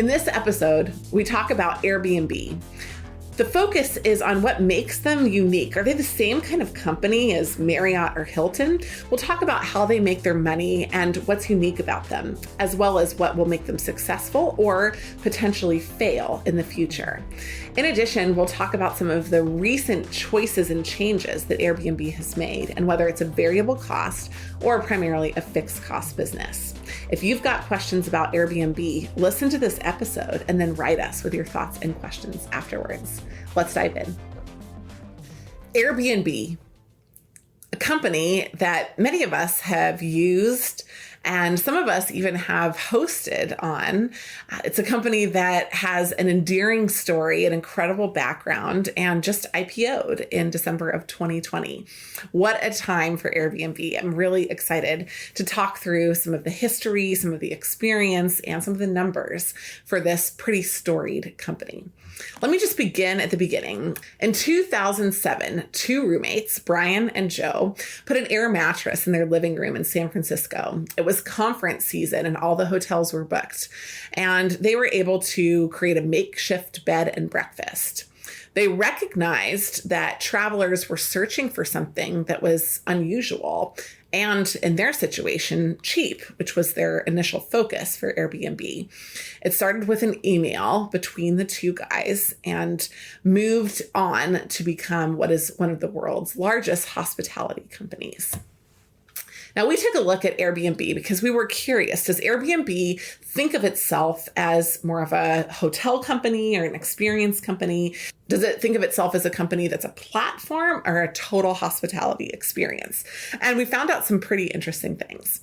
In this episode, we talk about Airbnb. The focus is on what makes them unique. Are they the same kind of company as Marriott or Hilton? We'll talk about how they make their money and what's unique about them, as well as what will make them successful or potentially fail in the future. In addition, we'll talk about some of the recent choices and changes that Airbnb has made and whether it's a variable cost or primarily a fixed cost business. If you've got questions about Airbnb, listen to this episode and then write us with your thoughts and questions afterwards. Let's dive in. Airbnb, a company that many of us have used and some of us even have hosted on. It's a company that has an endearing story, an incredible background, and just IPO'd in December of 2020. What a time for Airbnb. I'm really excited to talk through some of the history, some of the experience, and some of the numbers for this pretty storied company. Let me just begin at the beginning. In 2007, two roommates, Brian and Joe, put an air mattress in their living room in San Francisco. It was conference season and all the hotels were booked, and they were able to create a makeshift bed and breakfast. They recognized that travelers were searching for something that was unusual and, in their situation, cheap, which was their initial focus for Airbnb. It started with an email between the two guys and moved on to become what is one of the world's largest hospitality companies. Now, we took a look at Airbnb because we were curious. Does Airbnb think of itself as more of a hotel company or an experience company? Does it think of itself as a company that's a platform or a total hospitality experience? And we found out some pretty interesting things.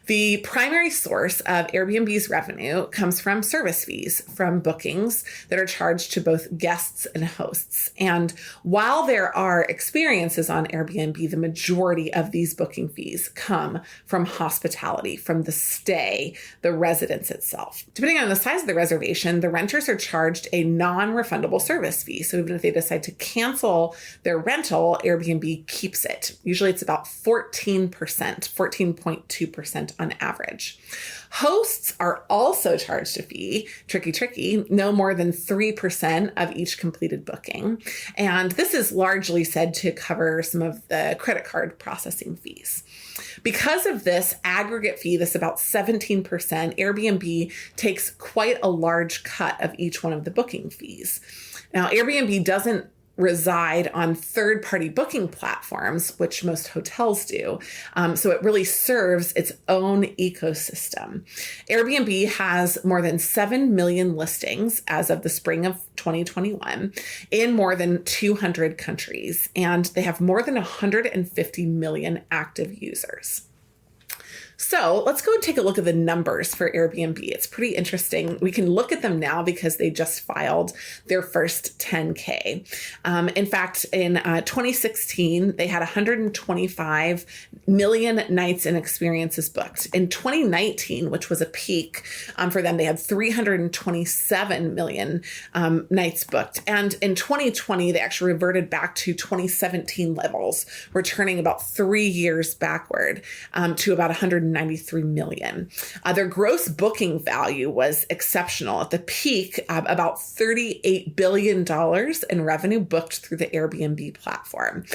The primary source of Airbnb's revenue comes from service fees from bookings that are charged to both guests and hosts. And while there are experiences on Airbnb, the majority of these booking fees come from hospitality, from the stay, the residence itself. Depending on the size of the reservation, the renters are charged a non-refundable service fee. So even if they decide to cancel their rental, Airbnb keeps it. Usually it's about 14%, 14.2% on average. Hosts are also charged a fee, tricky, no more than 3% of each completed booking. And this is largely said to cover some of the credit card processing fees. Because of this aggregate fee, this about 17%, Airbnb takes quite a large cut of each one of the booking fees. Now, Airbnb doesn't reside on third-party booking platforms, which most hotels do. So it really serves its own ecosystem. Airbnb has more than 7 million listings as of the spring of 2021 in more than 200 countries, and they have more than 150 million active users. So let's go and take a look at the numbers for Airbnb. It's pretty interesting. We can look at them now because they just filed their first 10K. In fact, in 2016, they had 125 million nights and experiences booked. In 2019, which was a peak for them, they had 327 million nights booked. And in 2020, they actually reverted back to 2017 levels, returning about 3 years backward to about 193 million. Their gross booking value was exceptional. At the peak, about $38 billion in revenue booked through the Airbnb platform,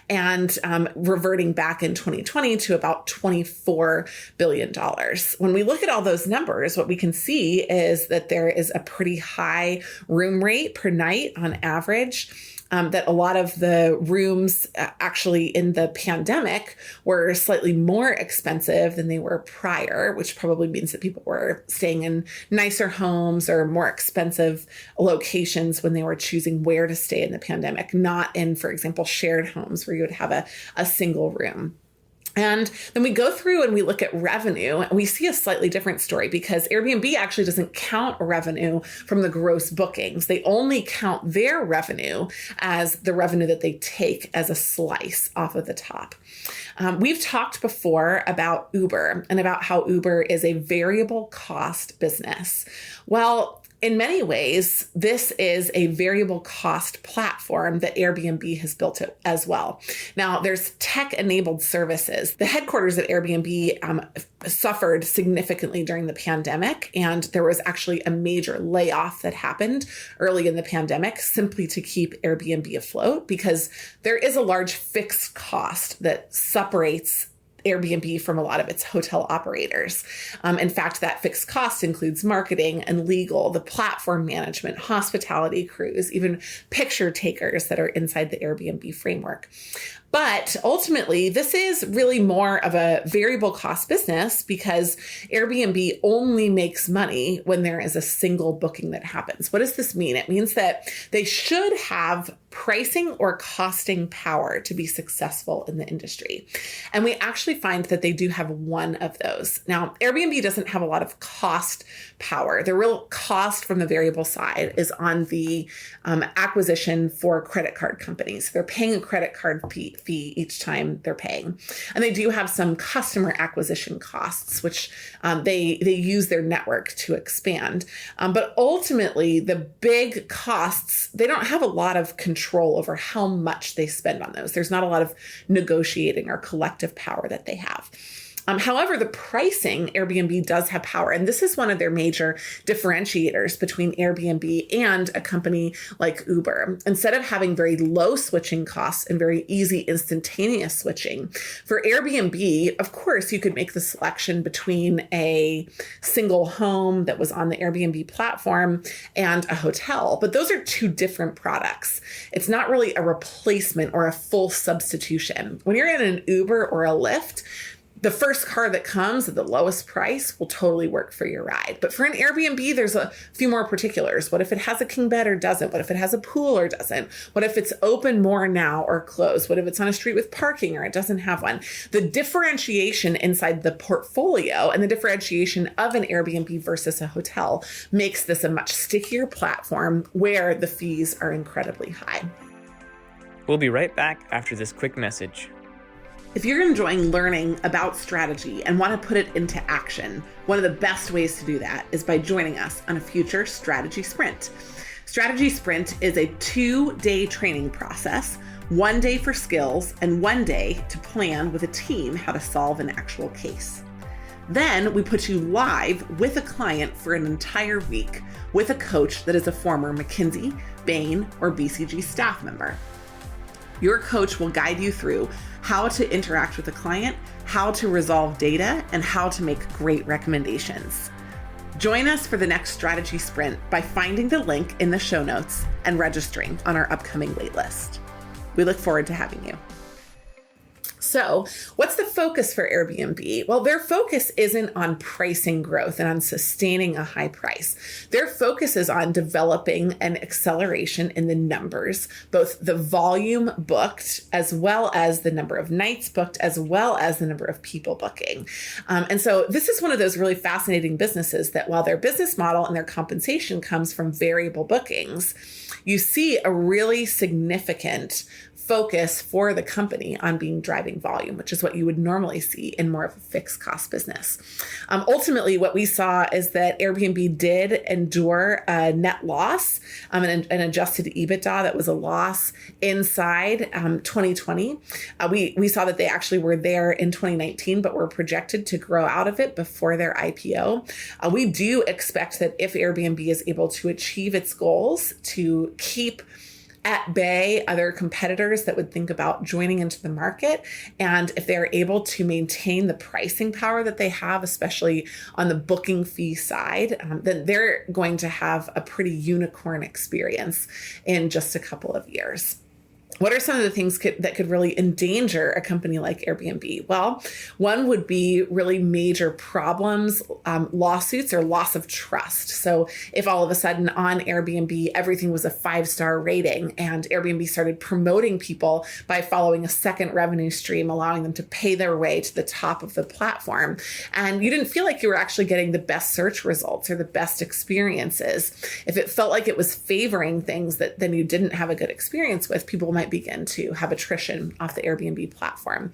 and reverting back in 2020 to about $24 billion. When we look at all those numbers, what we can see is that there is a pretty high room rate per night on average. That a lot of the rooms actually in the pandemic were slightly more expensive than they were prior, which probably means that people were staying in nicer homes or more expensive locations when they were choosing where to stay in the pandemic, not in, for example, shared homes where you would have a single room. And then we go through and we look at revenue, and we see a slightly different story because Airbnb actually doesn't count revenue from the gross bookings. They only count their revenue as the revenue that they take as a slice off of the top. We've talked before about Uber and about how Uber is a variable cost business. Well, In many ways, this is a variable cost platform that Airbnb has built it as well. Now, there's tech-enabled services. The headquarters at Airbnb suffered significantly during the pandemic, and there was actually a major layoff that happened early in the pandemic simply to keep Airbnb afloat, because there is a large fixed cost that separates Airbnb from a lot of its hotel operators. In fact, that fixed cost includes marketing and legal, the platform management, hospitality crews, even picture takers that are inside the Airbnb framework. But ultimately, this is really more of a variable cost business because Airbnb only makes money when there is a single booking that happens. What does this mean? It means that they should have pricing or costing power to be successful in the industry. And we actually find that they do have one of those. Now, Airbnb doesn't have a lot of cost power. The real cost from the variable side is on the acquisition for credit card companies. They're paying a credit card fee each time they're paying. And they do have some customer acquisition costs, which they use their network to expand. But ultimately, the big costs, they don't have a lot of control over how much they spend on those. There's not a lot of negotiating or collective power that they have. However, the pricing, Airbnb does have power. And this is one of their major differentiators between Airbnb and a company like Uber. Instead of having very low switching costs and very easy instantaneous switching, for Airbnb, of course, you could make the selection between a single home that was on the Airbnb platform and a hotel. But those are two different products. It's not really a replacement or a full substitution. When you're in an Uber or a Lyft, the first car that comes at the lowest price will totally work for your ride. But for an Airbnb, there's a few more particulars. What if it has a king bed or doesn't? What if it has a pool or doesn't? What if it's open more now or closed? What if it's on a street with parking or it doesn't have one? The differentiation inside the portfolio and the differentiation of an Airbnb versus a hotel makes this a much stickier platform where the fees are incredibly high. We'll be right back after this quick message. If you're enjoying learning about strategy and want to put it into action, one of the best ways to do that is by joining us on a future Strategy Sprint. Strategy Sprint is a 2-day training process, 1 day for skills and 1 day to plan with a team how to solve an actual case. Then we put you live with a client for an entire week with a coach that is a former McKinsey, Bain, or BCG staff member. Your coach will guide you through how to interact with the client, how to resolve data, and how to make great recommendations. Join us for the next Strategy Sprint by finding the link in the show notes and registering on our upcoming waitlist. We look forward to having you. So what's the focus for Airbnb? Well, their focus isn't on pricing growth and on sustaining a high price. Their focus is on developing an acceleration in the numbers, both the volume booked as well as the number of nights booked, as well as the number of people booking. And so this is one of those really fascinating businesses that while their business model and their compensation comes from variable bookings, you see a really significant focus for the company on driving volume, which is what you would normally see in more of a fixed cost business. Ultimately, what we saw is that Airbnb did endure a net loss, an adjusted EBITDA that was a loss inside 2020. We saw that they actually were there in 2019, but were projected to grow out of it before their IPO. We do expect that if Airbnb is able to achieve its goals to keep at bay other competitors that would think about joining into the market. And if they're able to maintain the pricing power that they have, especially on the booking fee side, then they're going to have a pretty unicorn experience in just a couple of years. What are some of the things that could really endanger a company like Airbnb? Well, one would be really major problems, lawsuits or loss of trust. So if all of a sudden on Airbnb, everything was a 5-star rating and Airbnb started promoting people by following a second revenue stream, allowing them to pay their way to the top of the platform, and you didn't feel like you were actually getting the best search results or the best experiences, if it felt like it was favoring things that then you didn't have a good experience with, people might might begin to have attrition off the Airbnb platform.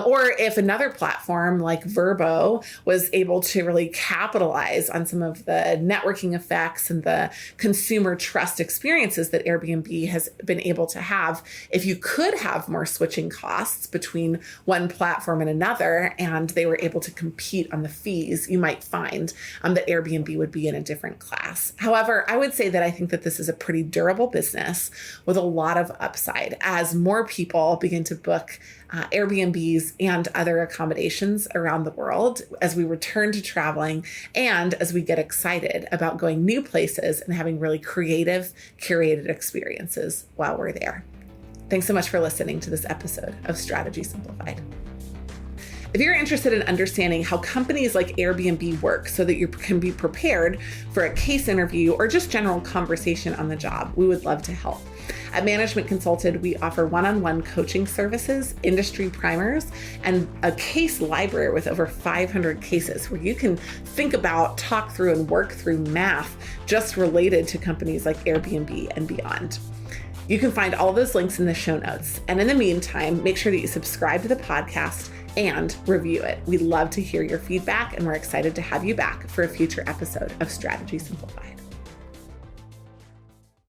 Or if another platform like Vrbo was able to really capitalize on some of the networking effects and the consumer trust experiences that Airbnb has been able to have, if you could have more switching costs between one platform and another, and they were able to compete on the fees, you might find that Airbnb would be in a different class. However, I would say that I think that this is a pretty durable business with a lot of upside as more people begin to book Airbnbs and other accommodations around the world as we return to traveling and as we get excited about going new places and having really creative, curated experiences while we're there. Thanks so much for listening to this episode of Strategy Simplified. If you're interested in understanding how companies like Airbnb work so that you can be prepared for a case interview or just general conversation on the job, we would love to help. At Management Consulted, we offer one-on-one coaching services, industry primers, and a case library with over 500 cases where you can think about, talk through, and work through math just related to companies like Airbnb and beyond. You can find all those links in the show notes. And in the meantime, make sure that you subscribe to the podcast and review it. We'd love to hear your feedback, and we're excited to have you back for a future episode of Strategy Simplified.